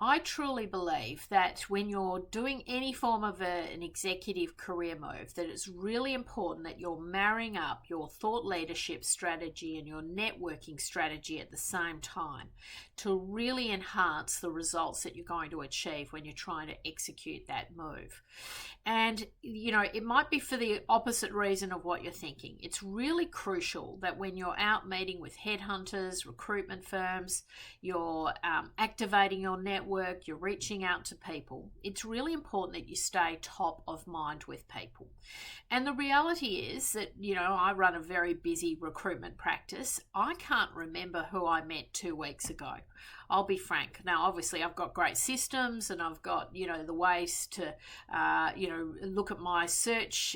I truly believe that when you're doing any form of an executive career move, that it's really important that you're marrying up your thought leadership strategy and your networking strategy at the same time to really enhance the results that you're going to achieve when you're trying to execute that move. And, it might be for the opposite reason of what you're thinking. It's really crucial that when you're out meeting with headhunters, recruitment firms, you're activating your network, you're reaching out to people, it's really important that you stay top of mind with people. And the reality is that, I run a very busy recruitment practice. I can't remember who I met 2 weeks ago. I'll be frank. Now, obviously, I've got great systems and I've got, the ways to, look at my search,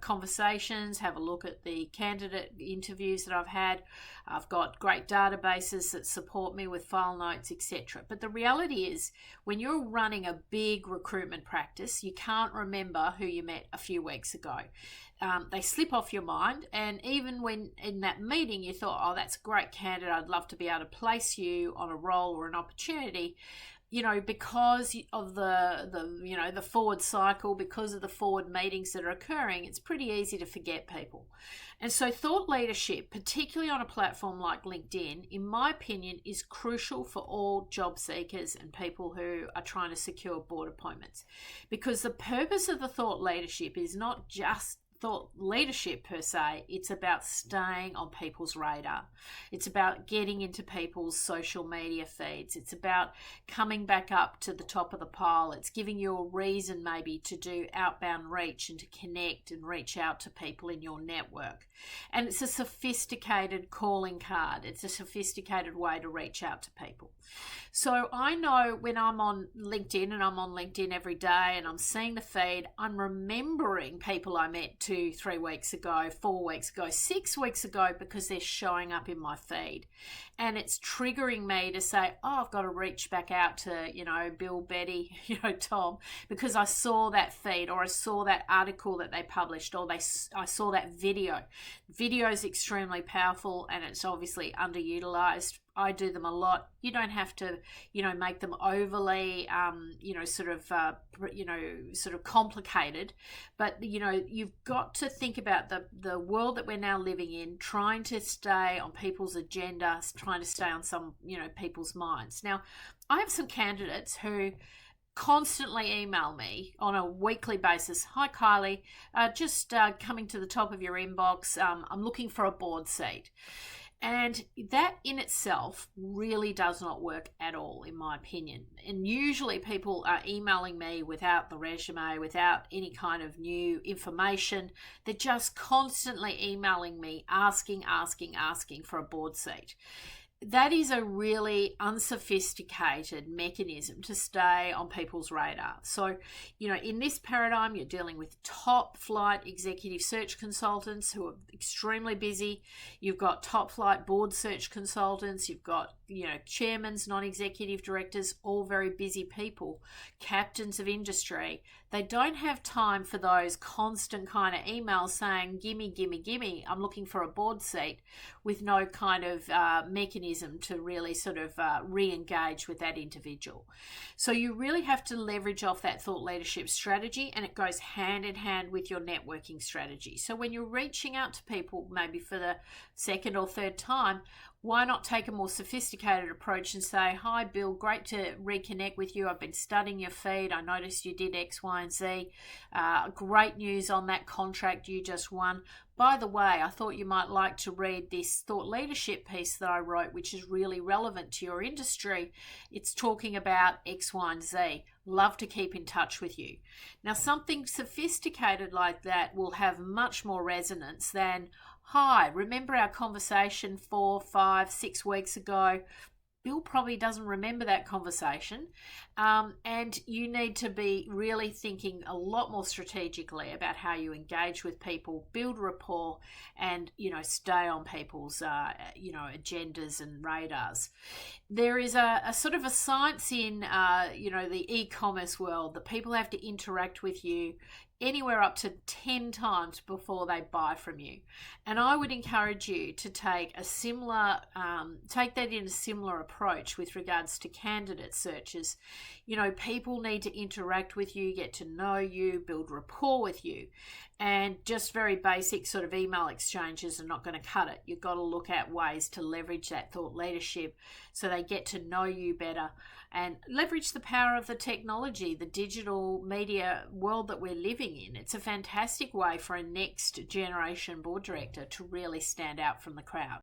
conversations, have a look at the candidate interviews that I've had. I've got great databases that support me with file notes, etc. But the reality is, when you're running a big recruitment practice, you can't remember who you met a few weeks ago. They slip off your mind, and even when in that meeting you thought, oh, that's a great candidate, I'd love to be able to place you on a role or an opportunity, because of the forward cycle, because of the forward meetings that are occurring, it's pretty easy to forget people. And so thought leadership, particularly on a platform like LinkedIn, in my opinion, is crucial for all job seekers and people who are trying to secure board appointments. Because the purpose of the thought leadership is not just thought leadership per se, it's about staying on people's radar. It's about getting into people's social media feeds. It's about coming back up to the top of the pile. It's giving you a reason maybe to do outbound reach and to connect and reach out to people in your network. And it's a sophisticated calling card. It's a sophisticated way to reach out to people. So I know when I'm on LinkedIn, and I'm on LinkedIn every day and I'm seeing the feed, I'm remembering people I met 2-3 weeks ago, 4 weeks ago, 6 weeks ago, because they're showing up in my feed. And it's triggering me to say, oh, I've got to reach back out to, Bill, Betty, Tom, because I saw that feed, or I saw that article that they published, or I saw that video. Video is extremely powerful, and it's obviously underutilized. I do them a lot. You don't have to, make them overly, sort of complicated. But, you've got to think about the world that we're now living in, trying to stay on people's agenda, trying to stay on some, people's minds. Now, I have some candidates who constantly email me on a weekly basis. Hi, Kylie, just coming to the top of your inbox. I'm looking for a board seat. And that in itself really does not work at all, in my opinion. And usually people are emailing me without the resume, without any kind of new information. They're just constantly emailing me, asking for a board seat. That is a really unsophisticated mechanism to stay on people's radar. So, in this paradigm, you're dealing with top flight executive search consultants who are extremely busy. You've got top flight board search consultants. You've got, chairmans, non-executive directors, all very busy people, captains of industry. They don't have time for those constant kind of emails saying, gimme, I'm looking for a board seat, with no kind of mechanism to really sort of re-engage with that individual. So you really have to leverage off that thought leadership strategy, and it goes hand in hand with your networking strategy. So when you're reaching out to people, maybe for the second or third time, why not take a more sophisticated approach and say, hi, Bill, great to reconnect with you. I've been studying your feed. I noticed you did X, Y, and Z. Great news on that contract you just won. By the way, I thought you might like to read this thought leadership piece that I wrote, which is really relevant to your industry. It's talking about X, Y, and Z. Love to keep in touch with you. Now, something sophisticated like that will have much more resonance than, hi, remember our conversation 4, 5, 6 weeks ago? Bill probably doesn't remember that conversation. And you need to be really thinking a lot more strategically about how you engage with people, build rapport, and, stay on people's, agendas and radars. There is a sort of a science in, the e-commerce world that people have to interact with you anywhere up to 10 times before they buy from you. And I would encourage you to take that in a similar approach with regards to candidate searches. People need to interact with you, get to know you, build rapport with you. And just very basic sort of email exchanges are not going to cut it. You've got to look at ways to leverage that thought leadership so they get to know you better, and leverage the power of the technology, the digital media world that we're living in. It's a fantastic way for a next generation board director to really stand out from the crowd.